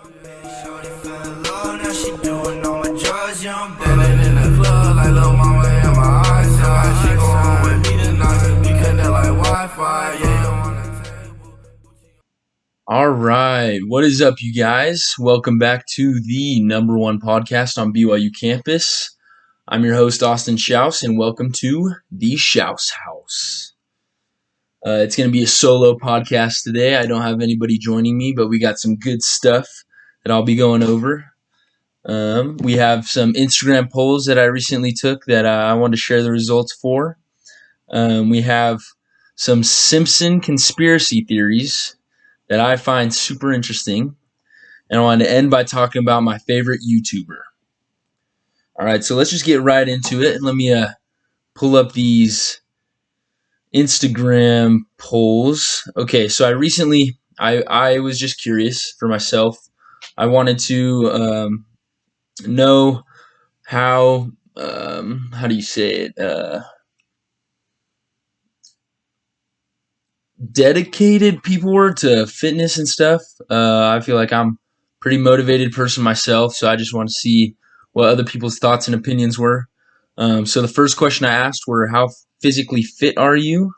Shorty fell in love, now she doing all my drugs, young ballin' in the club like lil' mama in my eyes. She go home with me tonight, we connect like Wi-Fi, yeah, on the table. All right. What is up, you guys? Welcome back to the number one podcast on BYU campus. I'm your host, Austin Shouse, and welcome to the SHOUSEHOUSE. It's going to be a solo podcast today. I don't have anybody joining me, but we got some good stuff that I'll be going over. We have some Instagram polls that I recently took that I wanted to share the results for. We have some Simpson conspiracy theories that I find super interesting. And I wanted to end by talking about my favorite YouTuber. All right, so let's just get right into it. Let me pull up these Instagram polls. Okay, so I was just curious for myself. I wanted to know how do you say it? Dedicated people were to fitness and stuff. I feel like I'm a pretty motivated person myself, so I just want to see what other people's thoughts and opinions were. So the first question I asked were, how physically fit are you?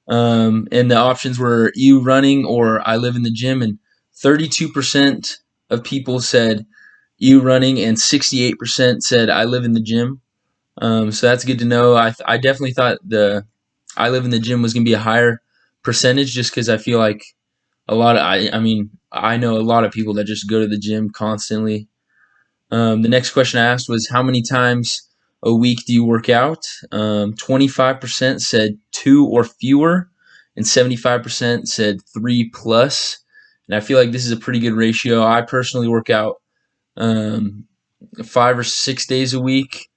And the options were you running or I live in the gym, and 32% of people said you running and 68% said I live in the gym. So that's good to know. I definitely thought the I live in the gym was going to be a higher percentage just because I feel like I know a lot of people that just go to the gym constantly. The next question I asked was, how many times a week do you work out? 25% said 2 or fewer, and 75% said 3 plus. And I feel like this is a pretty good ratio. I personally work out 5 or 6 days a week.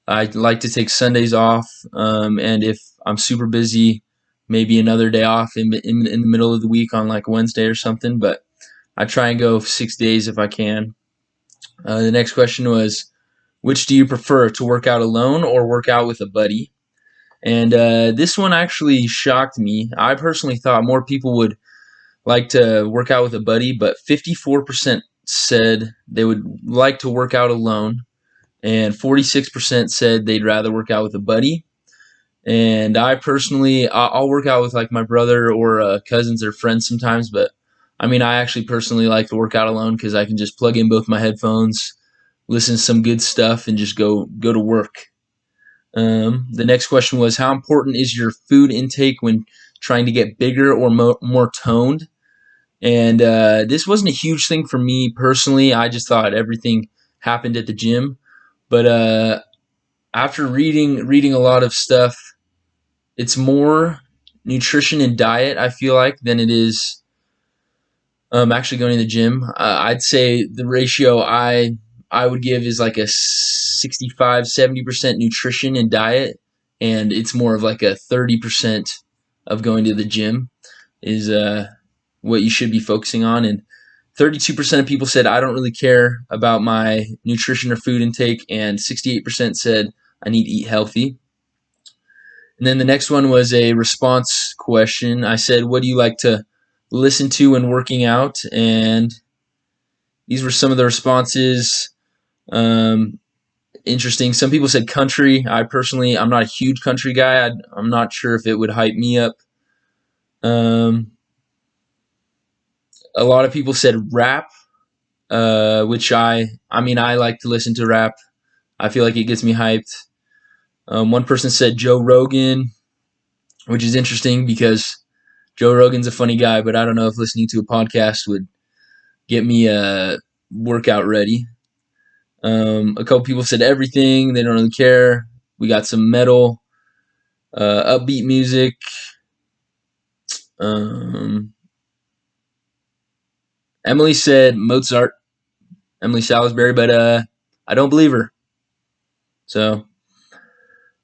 I like to take Sundays off, and if I'm super busy, maybe another day off in the middle of the week on like Wednesday or something. But I try and go 6 days if I can. The next question was, which do you prefer, to work out alone or work out with a buddy? And this one actually shocked me. I personally thought more people would like to work out with a buddy, but 54% said they would like to work out alone, and 46% said they'd rather work out with a buddy. And I personally, I'll work out with like my brother or cousins or friends sometimes, but I actually personally like to work out alone because I can just plug in both my headphones, listen to some good stuff, and just go to work. The next question was, how important is your food intake when trying to get bigger or more toned? And this wasn't a huge thing for me personally. I just thought everything happened at the gym. But after reading a lot of stuff, it's more nutrition and diet, I feel like, than it is actually going to the gym. I'd say the ratio I would give is like a 65-70% nutrition and diet, and it's more of like a 30% of going to the gym is what you should be focusing on. And 32% of people said I don't really care about my nutrition or food intake, and 68% said I need to eat healthy. And then the next one was a response question. I said, what do you like to listen to when working out? And these were some of the responses. Interesting. Some people said country. I'm not a huge country guy. I'm not sure if it would hype me up. A lot of people said rap, which I like to listen to rap. I feel like it gets me hyped. One person said Joe Rogan, which is interesting because Joe Rogan's a funny guy, but I don't know if listening to a podcast would get me a workout ready. A couple people said everything. They don't really care. We got some metal, upbeat music. Emily said Mozart, Emily Salisbury, but I don't believe her. So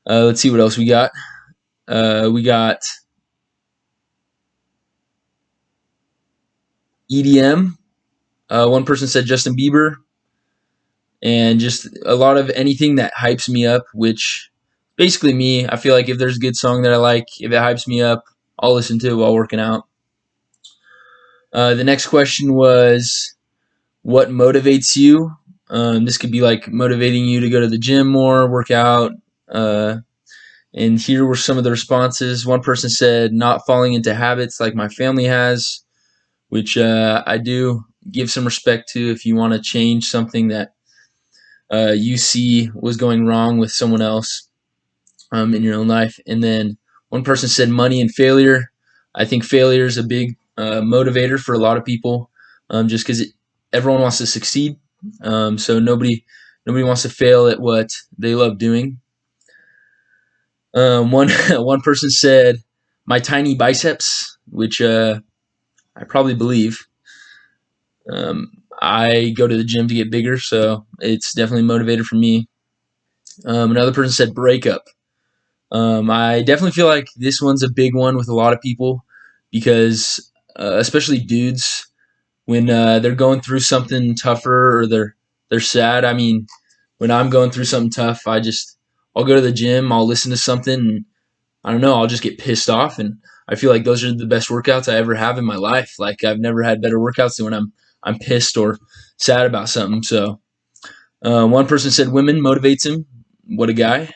let's see what else we got. We got EDM. One person said Justin Bieber, and just a lot of anything that hypes me up, which basically me. I feel like if there's a good song that I like, if it hypes me up, I'll listen to it while working out. The next question was, what motivates you. This could be like motivating you to go to the gym more, work out. And here were some of the responses. One person said, not falling into habits like my family has, which I do give some respect to if you want to change something that you see was going wrong with someone else in your own life. And then one person said money and failure. I think failure is a big motivator for a lot of people, just because everyone wants to succeed. So nobody wants to fail at what they love doing. One person said my tiny biceps, which I probably believe. I go to the gym to get bigger, so it's definitely a motivator for me. Another person said breakup. I definitely feel like this one's a big one with a lot of people because, especially dudes, when they're going through something tougher or they're sad. I mean, when I'm going through something tough, I'll go to the gym, I'll listen to something, and I don't know, I'll just get pissed off, and I feel like those are the best workouts I ever have in my life. Like I've never had better workouts than when I'm pissed or sad about something. So one person said women motivates him. What a guy.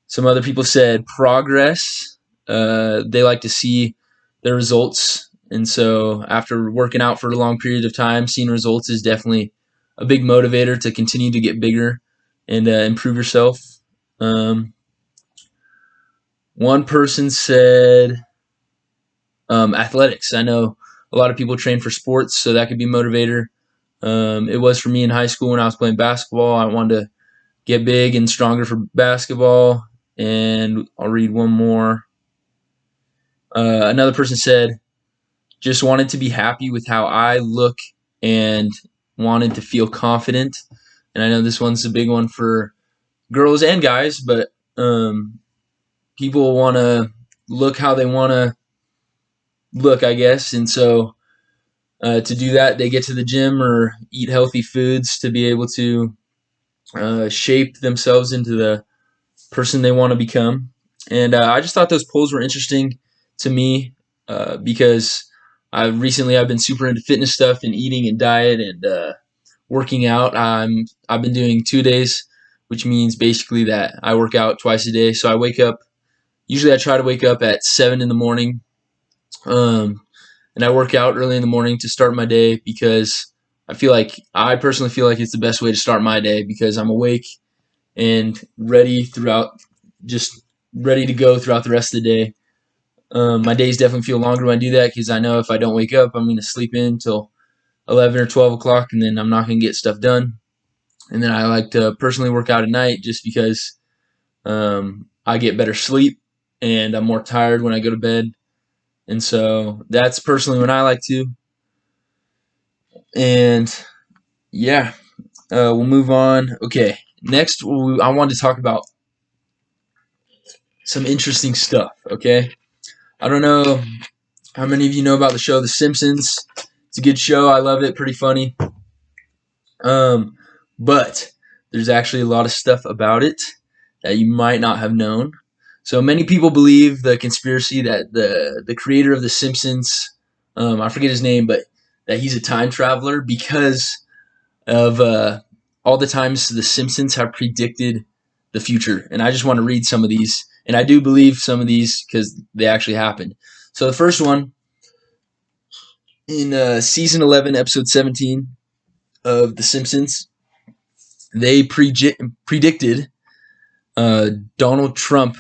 Some other people said progress. They like to see their results. And so after working out for a long period of time, seeing results is definitely a big motivator to continue to get bigger and improve yourself. One person said athletics. I know a lot of people train for sports, so that could be a motivator. It was for me in high school when I was playing basketball. I wanted to get big and stronger for basketball. And I'll read one more. Another person said, just wanted to be happy with how I look and wanted to feel confident. And I know this one's a big one for girls and guys, but people want to look how they want to look, I guess. And so to do that, they get to the gym or eat healthy foods to be able to shape themselves into the person they want to become. And I just thought those polls were interesting to me because I've been super into fitness stuff and eating and diet and working out. I've been doing 2 days, which means basically that I work out twice a day. So usually I try to wake up at 7 in the morning, and I work out early in the morning to start my day because I personally feel like it's the best way to start my day because I'm awake and ready to go throughout the rest of the day. My days definitely feel longer when I do that because I know if I don't wake up, I'm going to sleep in until 11 or 12 o'clock, and then I'm not going to get stuff done. And then I like to personally work out at night just because I get better sleep and I'm more tired when I go to bed. And so that's personally when I like to. And yeah, we'll move on. Okay, next I wanted to talk about some interesting stuff, okay? I don't know how many of you know about the show The Simpsons. It's a good show. I love it. Pretty funny. But there's actually a lot of stuff about it that you might not have known. So many people believe the conspiracy that the creator of The Simpsons, I forget his name, but that he's a time traveler because of all the times The Simpsons have predicted the future. And I just want to read some of these. And I do believe some of these because they actually happened. So the first one, in season 11, episode 17 of The Simpsons, they predicted Donald Trump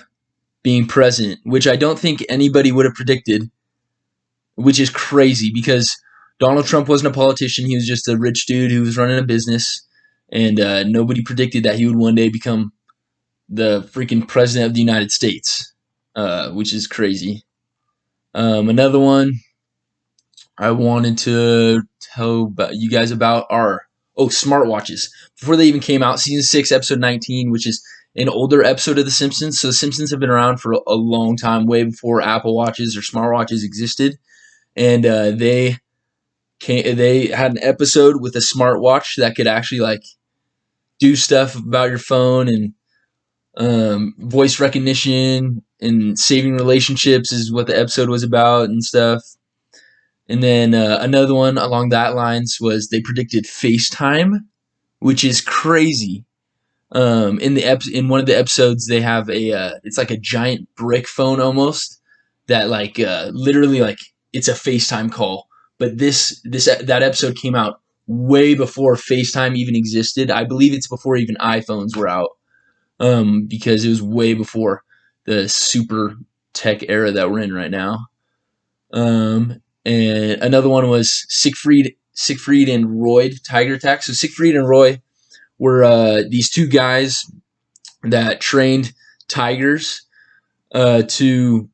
being president, which I don't think anybody would have predicted, which is crazy because Donald Trump wasn't a politician. He was just a rich dude who was running a business, and nobody predicted that he would one day become the freaking president of the United States, which is crazy. Another one I wanted to tell you guys about are smartwatches. Before they even came out, season 6, episode 19, which is an older episode of The Simpsons. So The Simpsons have been around for a long time, way before Apple Watches or smartwatches existed. And they had an episode with a smartwatch that could actually do stuff about your phone and voice recognition and saving relationships is what the episode was about and stuff. And then another one along that lines was they predicted FaceTime, which is crazy. In one of the episodes, they have it's like a giant brick phone almost that literally like it's a FaceTime call. But that episode came out way before FaceTime even existed. I believe it's before even iPhones were out, because it was way before the super tech era that we're in right now. And another one was Siegfried and Roy Tiger Attack. So Siegfried and Roy were these two guys that trained tigers to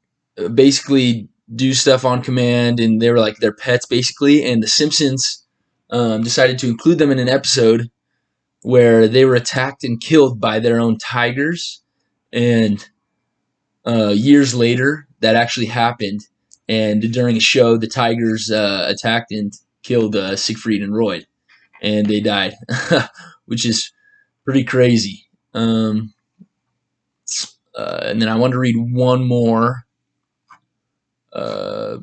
basically do stuff on command, and they were like their pets basically. And the Simpsons decided to include them in an episode where they were attacked and killed by their own tigers. And years later, that actually happened. And during a show, the tigers attacked and killed Siegfried and Roy, and they died, which is pretty crazy. And then I want to read one more. Where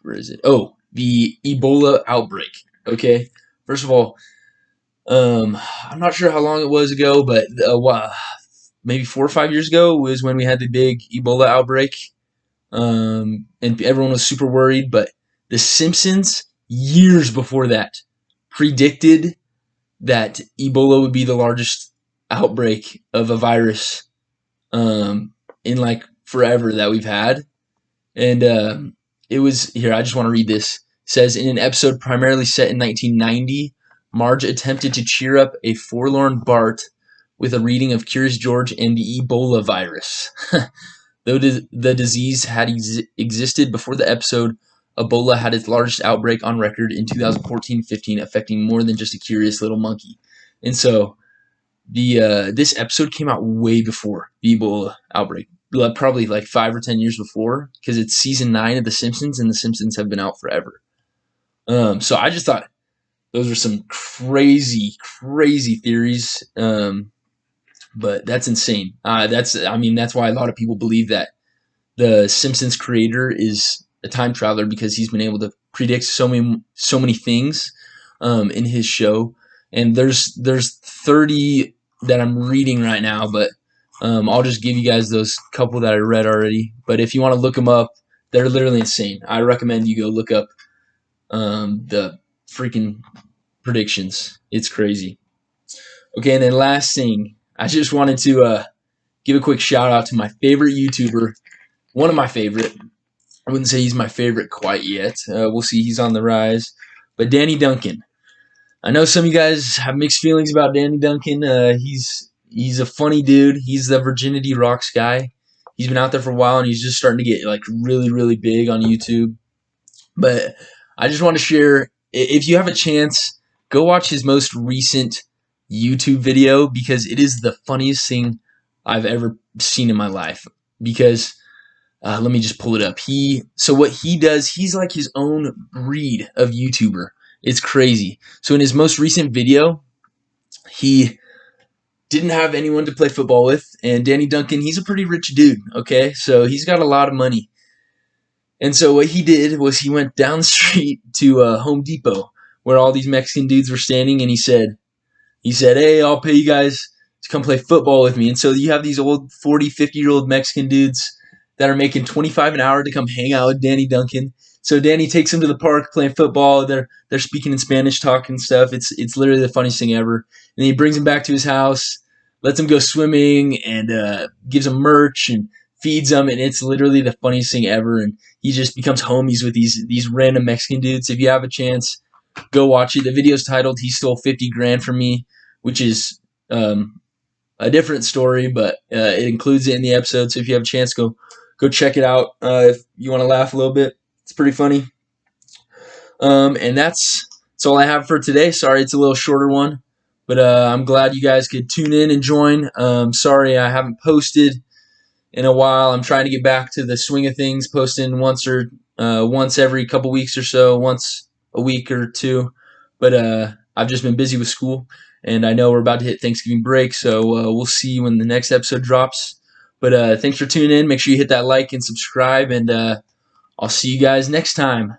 is it? Oh, the Ebola outbreak. Okay, first of all, I'm not sure how long it was ago, but maybe 4 or 5 years ago was when we had the big Ebola outbreak. And everyone was super worried, but the Simpsons, years before that, predicted that Ebola would be the largest outbreak of a virus in like forever that we've had. And it was, here, I just want to read this. It says, in an episode primarily set in 1990, Marge attempted to cheer up a forlorn Bart with a reading of Curious George and the Ebola virus. Though the disease had existed before the episode, Ebola had its largest outbreak on record in 2014-15, affecting more than just a curious little monkey. And so this episode came out way before the Ebola outbreak, probably like 5 or 10 years before, because it's season 9 of The Simpsons, and The Simpsons have been out forever. So I just thought those are some crazy, crazy theories. But that's insane. That's why a lot of people believe that the Simpsons creator is a time traveler, because he's been able to predict so many things in his show. And there's 30 that I'm reading right now, but I'll just give you guys those couple that I read already. But if you want to look them up, they're literally insane. I recommend you go look up the freaking predictions. It's crazy. Okay, and then last thing, I just wanted to give a quick shout out to my favorite YouTuber, one of my favorite. I wouldn't say he's my favorite quite yet. We'll see. He's on the rise. But Danny Duncan. I know some of you guys have mixed feelings about Danny Duncan. He's a funny dude. He's the Virginity Rocks guy. He's been out there for a while, and he's just starting to get like really, really big on YouTube. But I just want to share, if you have a chance, go watch his most recent YouTube video, because it is the funniest thing I've ever seen in my life. Because let me just pull it up. So what he does, he's like his own breed of YouTuber. It's crazy. So in his most recent video, he didn't have anyone to play football with, and Danny Duncan, he's a pretty rich dude, okay? So he's got a lot of money. And so what he did was he went down the street to Home Depot, where all these Mexican dudes were standing, and he said, hey, I'll pay you guys to come play football with me. And so you have these old 40, 50-year-old Mexican dudes that are making $25 an hour to come hang out with Danny Duncan. So Danny takes them to the park playing football. They're speaking in Spanish, talking stuff. It's literally the funniest thing ever. And then he brings them back to his house, lets them go swimming, and gives them merch and feeds them. And it's literally the funniest thing ever. And he just becomes homies with these random Mexican dudes. If you have a chance, go watch it. The video's titled "He Stole 50 Grand from Me," which is a different story, but it includes it in the episode. So if you have a chance, go check it out. If you want to laugh a little bit, it's pretty funny. And that's all I have for today. Sorry, it's a little shorter one, but I'm glad you guys could tune in and join. Sorry I haven't posted in a while. I'm trying to get back to the swing of things, posting once every couple weeks or so, once a week or two. But I've just been busy with school, and I know we're about to hit Thanksgiving break, so we'll see when the next episode drops. But thanks for tuning in. Make sure you hit that like and subscribe, and I'll see you guys next time.